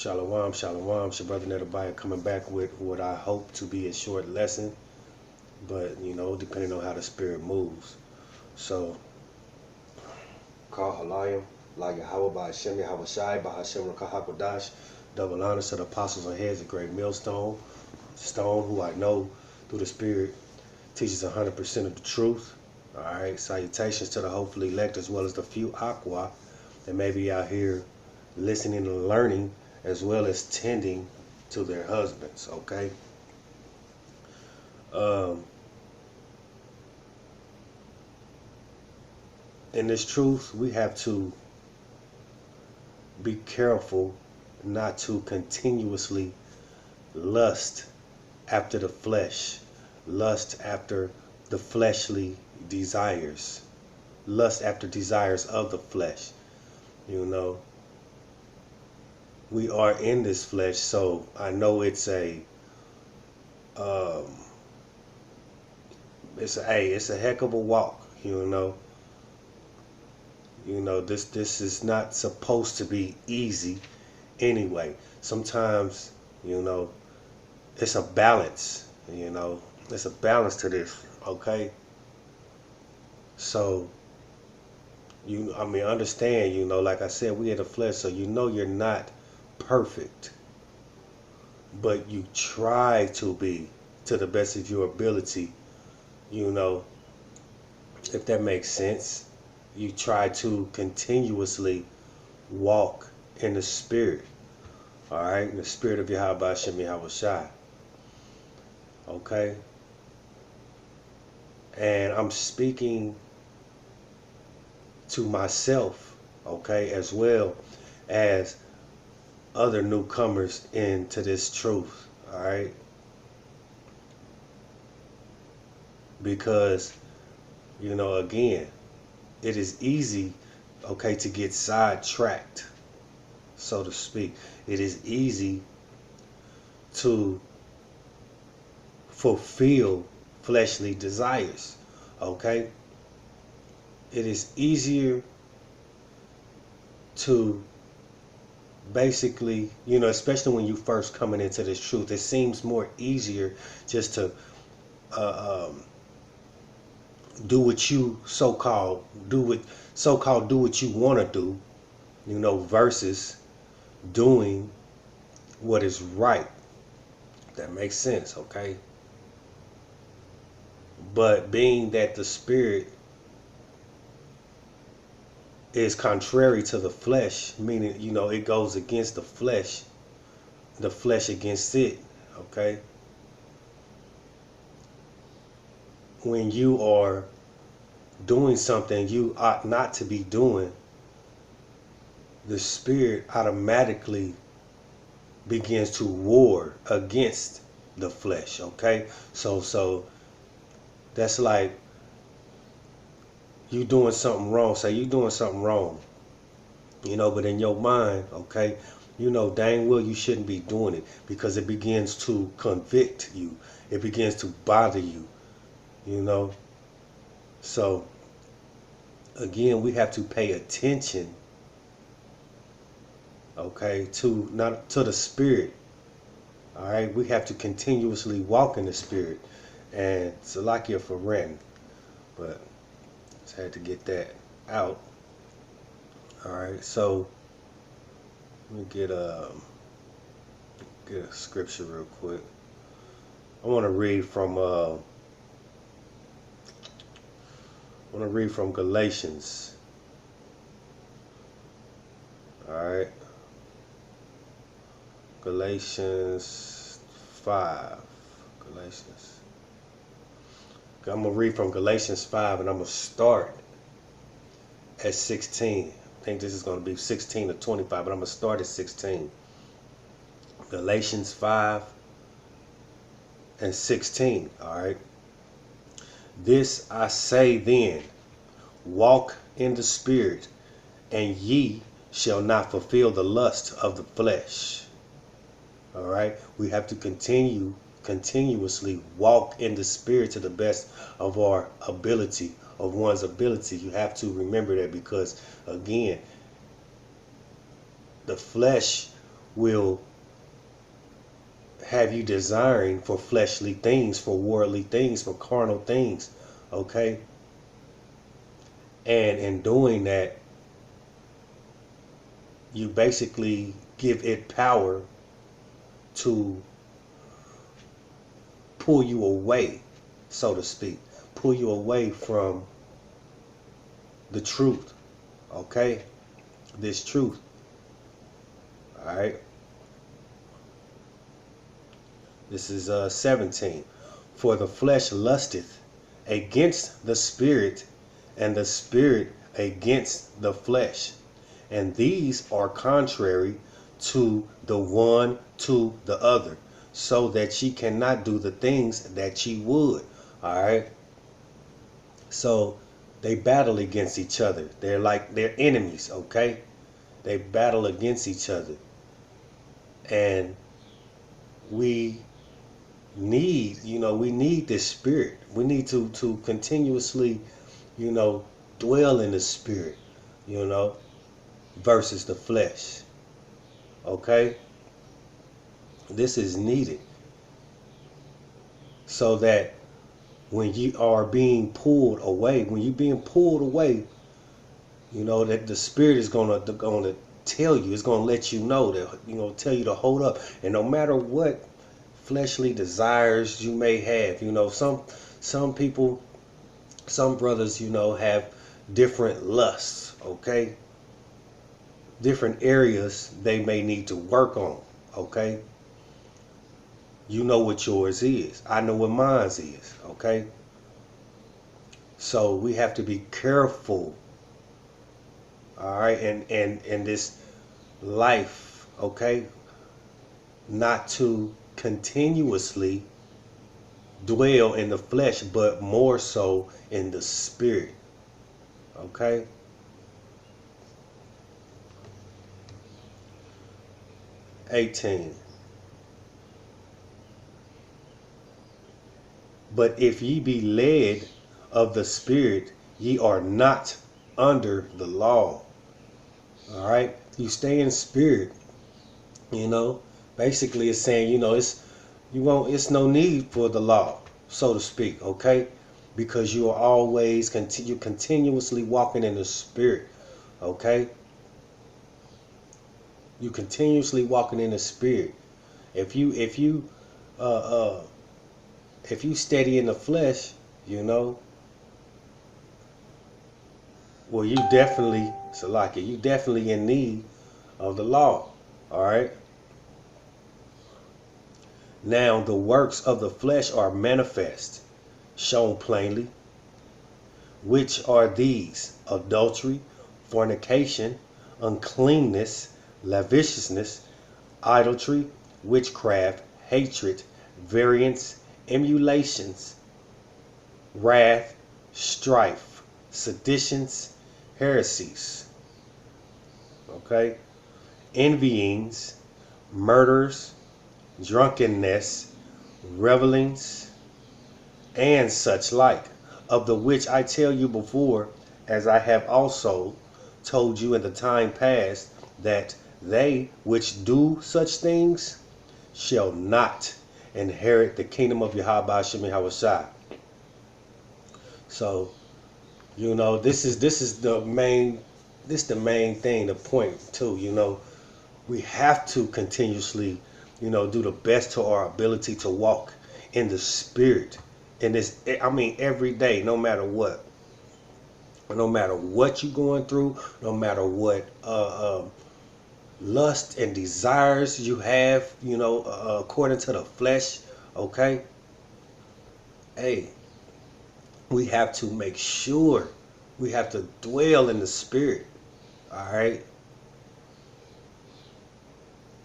Shalom, shalom. It's your brother Netabaya coming back with what I hope to be a short lesson, but depending on how the spirit moves. So, call Halayim, La Yahweh, by Hashem Yahweh Shai, by Hashem Rakahakodash, double honors to the apostles and heads, a great millstone, stone who I know through the spirit teaches 100% of the truth. Alright, salutations to the hopefully elect as well as the few aqua that may be out here listening and learning as well as tending to their husbands, okay? In this truth, we have to be careful not to continuously lust after the flesh, lust after the fleshly desires, lust after desires of the flesh. We are in this flesh, so I know it's a heck of a walk. This is not supposed to be easy anyway. Sometimes it's a balance. There's a balance to this, okay? So understand, like I said, we in the flesh, so you're not perfect, but you try to be to the best of your ability. If that makes sense, you try to continuously walk in the spirit. All right, in the spirit of Yahweh Hashem Yahweh Shai. Okay, and I'm speaking to myself, okay, as well as other newcomers into this truth, all right? Because, again, it is easy, okay, to get sidetracked, so to speak. It is easy to fulfill fleshly desires, okay? It is easier to basically, especially when you first coming into this truth, it seems more easier just to do what you so-called do what you want to do, versus doing what is right. That makes sense, okay? But being that the spirit is contrary to the flesh, meaning, it goes against the flesh against it, okay? When you are doing something you ought not to be doing, the spirit automatically begins to war against the flesh, okay? So that's like you doing something wrong. Say you doing something wrong, but in your mind, okay, dang well you shouldn't be doing it, because it begins to convict you. It begins to bother you, So, again, we have to pay attention, okay, to the spirit. All right, we have to continuously walk in the spirit. And Salakia for ranting, but just had to get that out. All right, so let me get a scripture real quick. I want to read from Galatians. All right, Galatians 5. I'm going to read from Galatians 5, and I'm going to start at 16. I think this is going to be 16 to 25, but I'm going to start at 16. Galatians 5 and 16, all right? This I say then, walk in the spirit, and ye shall not fulfill the lust of the flesh. All right? We have to continuously walk in the spirit to the best of our ability, of one's ability. You have to remember that, because again, the flesh will have you desiring for fleshly things, for worldly things, for carnal things. Okay? And in doing that, you basically give it power to pull you away, so to speak. Pull you away from the truth. Okay? This truth. Alright? This is 17. For the flesh lusteth against the spirit, and the spirit against the flesh. And these are contrary to the one to the other, so that ye cannot do the things that ye would. Alright? So they battle against each other. They're enemies, okay? They battle against each other. And we need this spirit. We need to continuously, dwell in the spirit, versus the flesh. Okay? This is needed. So that when you are being pulled away, that the spirit is gonna tell you, it's gonna let you know that, tell you to hold up. And no matter what fleshly desires you may have, some people, some brothers, have different lusts, okay? Different areas they may need to work on, okay? You know what yours is. I know what mine is, okay? So we have to be careful, all right, and this life, okay, not to continuously dwell in the flesh, but more so in the spirit, okay? (18) But if ye be led of the Spirit, ye are not under the law. All right, you stay in spirit. Basically, it's saying it's no need for the law, so to speak. Okay, because you are always continuously walking in the spirit. Okay, you continuously walking in the spirit. If you steady in the flesh, well, you definitely, Salaki, you definitely in need of the law. All right. Now the works of the flesh are manifest, shown plainly, which are these: adultery, fornication, uncleanness, lasciviousness, idolatry, witchcraft, hatred, variance, emulations, wrath, strife, seditions, heresies, okay, envyings, murders, drunkenness, revelings, and such like, of the which I tell you before, as I have also told you in the time past, that they which do such things shall not inherit the kingdom of Yahweh Shem Yahushua. So, this is the main thing, the point too. We have to continuously, do the best to our ability to walk in the spirit. In this, every day, no matter what. No matter what you're going through, no matter what lust and desires you have, according to the flesh, okay? Hey, we have to make sure we have to dwell in the spirit, all right?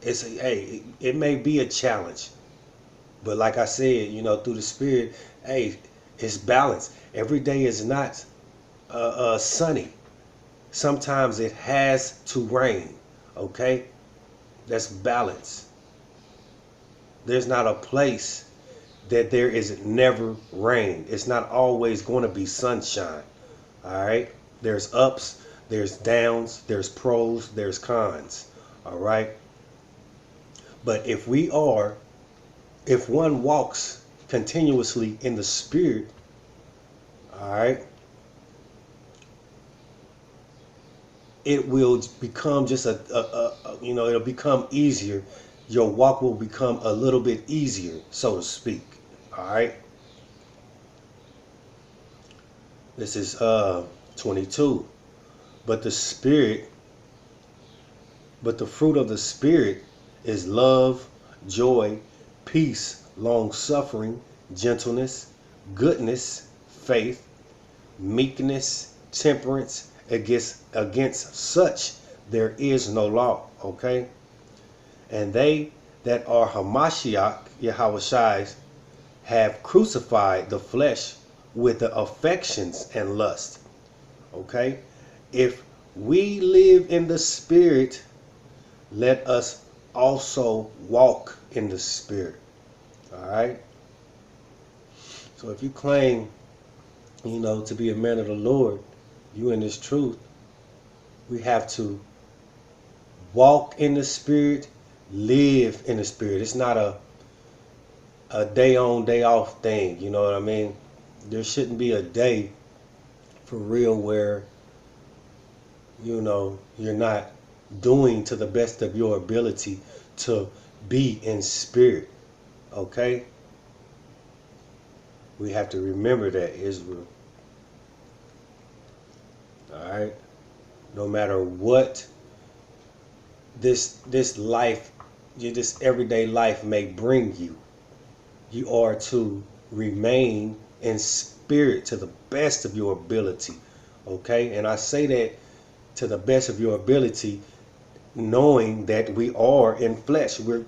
It may be a challenge, but like I said, through the spirit, it's balance. Every day is not sunny. Sometimes it has to rain, okay? That's balance. There's not a place that there is never rain. It's not always going to be sunshine, all right? There's ups, there's downs, there's pros, there's cons, all right? But if one walks continuously in the spirit, all right, it will become just it'll become easier. Your walk will become a little bit easier, so to speak. All right. This is 22. But the fruit of the spirit is love, joy, peace, long suffering, gentleness, goodness, faith, meekness, temperance. Against such there is no law. Okay? And they that are Hamashiach, Yahushai, have crucified the flesh with the affections and lust. Okay? If we live in the spirit, let us also walk in the spirit. All right? So if you claim, to be a man of the Lord, you in this truth, we have to walk in the spirit, live in the spirit. It's not a day on, day off thing. You know what I mean? There shouldn't be a day for real where, you're not doing to the best of your ability to be in spirit. Okay? We have to remember that, Israel. All right? No matter what this life, this everyday life may bring you, you are to remain in spirit to the best of your ability. Okay? And I say that to the best of your ability, knowing that we are in flesh. We're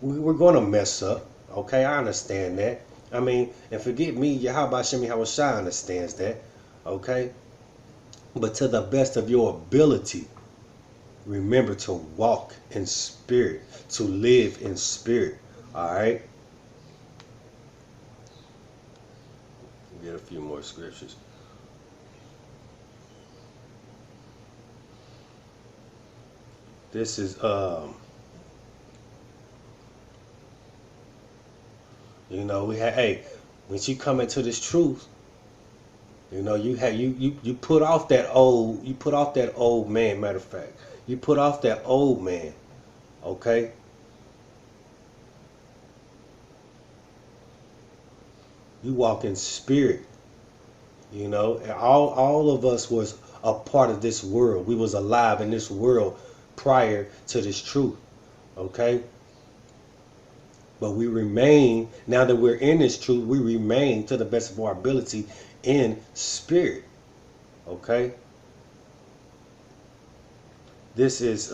we're gonna mess up. Okay, I understand that. I mean, and forget me, Yahweh Shem Yahushua understands that. Okay? But to the best of your ability, remember to walk in spirit, to live in spirit. All right? Get a few more scriptures. This is we had when you come into this truth, you put off that old man. Matter of fact, you put off that old man. Okay? You walk in spirit. And all of us was a part of this world. We was alive in this world prior to this truth. Okay? But we remain, now that we're in this truth, we remain to the best of our ability in spirit. Okay? This is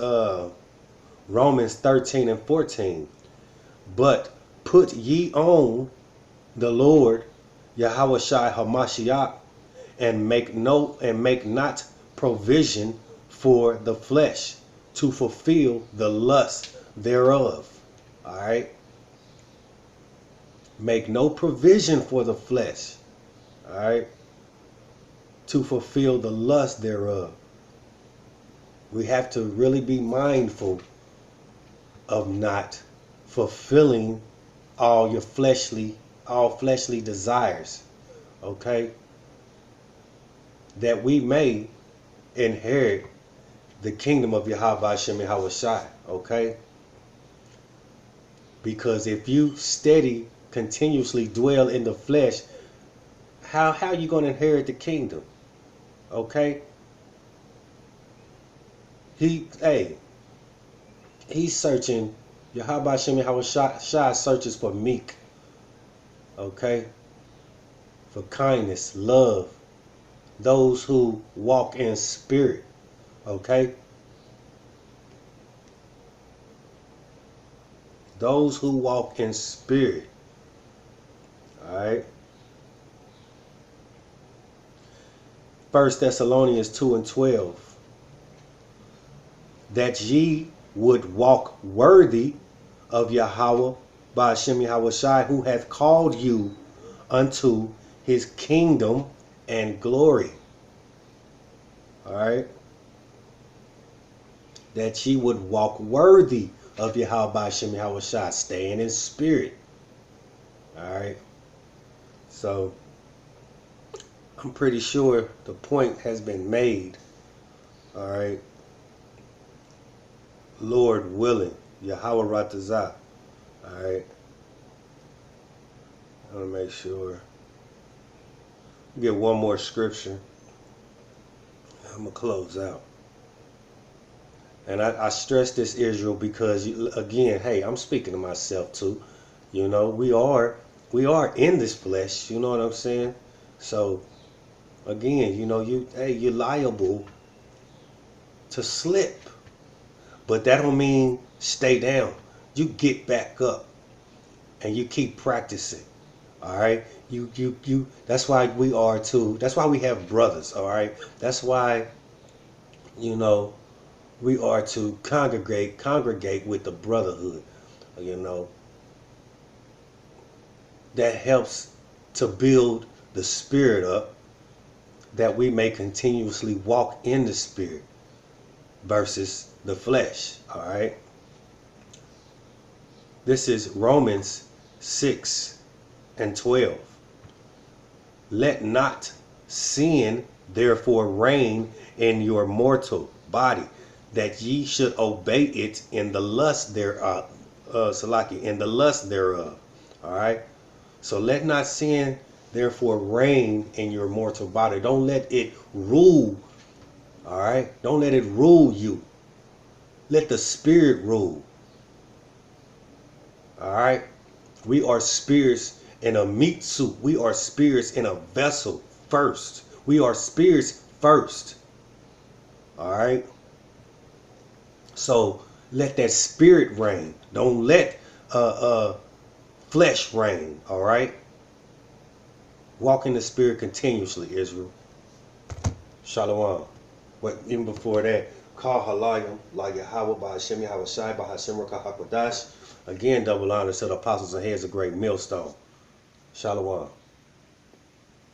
Romans 13 and 14. But put ye on the Lord Yahushai Hamashiach, and make not provision for the flesh to fulfill the lust thereof. All right? Make no provision for the flesh. All right? To fulfill the lust thereof. We have to really be mindful of not fulfilling all fleshly desires. Okay? That we may inherit the kingdom of Yahweh Hashem Yahushai. Okay? Because if you continuously dwell in the flesh, how are you going to inherit the kingdom? Okay? He's searching, Yahweh Hashem Yahushai searches for meek. Okay? For kindness, love. Those who walk in spirit. Okay? Those who walk in spirit. Alright? 1 Thessalonians 2 and 12. That ye would walk worthy of Yahweh by Hashem Yahushai, who hath called you unto his kingdom and glory. Alright? That ye would walk worthy of Yahweh Hashem Yahweh Shai, staying in spirit. Alright? So, I'm pretty sure the point has been made. Alright? Lord willing, Yahweh Ratazah. Alright? I want to make sure. Get one more scripture. I'm going to close out. And I stress this, Israel, because, again, hey, I'm speaking to myself too. You know, we are in this flesh. You know what I'm saying? So, again, you know, you're liable to slip. But that don't mean stay down. You get back up and you keep practicing. All right? You that's why we are too. That's why we have brothers, all right? That's why, you know, we are to congregate with the brotherhood, you know. That helps to build the spirit up, that we may continuously walk in the spirit versus the flesh, all right? This is Romans 6:12. Let not sin therefore reign in your mortal body, that ye should obey it in the lust thereof. In the lust thereof. All right. So let not sin therefore reign in your mortal body. Don't let it rule. All right. Don't let it rule you. Let the spirit rule. All right. We are spirits in a meat suit. We are spirits in a vessel first. We are spirits first. All right. So let that spirit reign. Don't let flesh reign. All right. Walk in the spirit continuously, Israel. Shalom. But even before that, call halayim la Yahweh b'Hashem Yahweh Shai b'Hashem Ruach HaKodash. Again, double honor to the apostles and heads of great millstone. Shalom.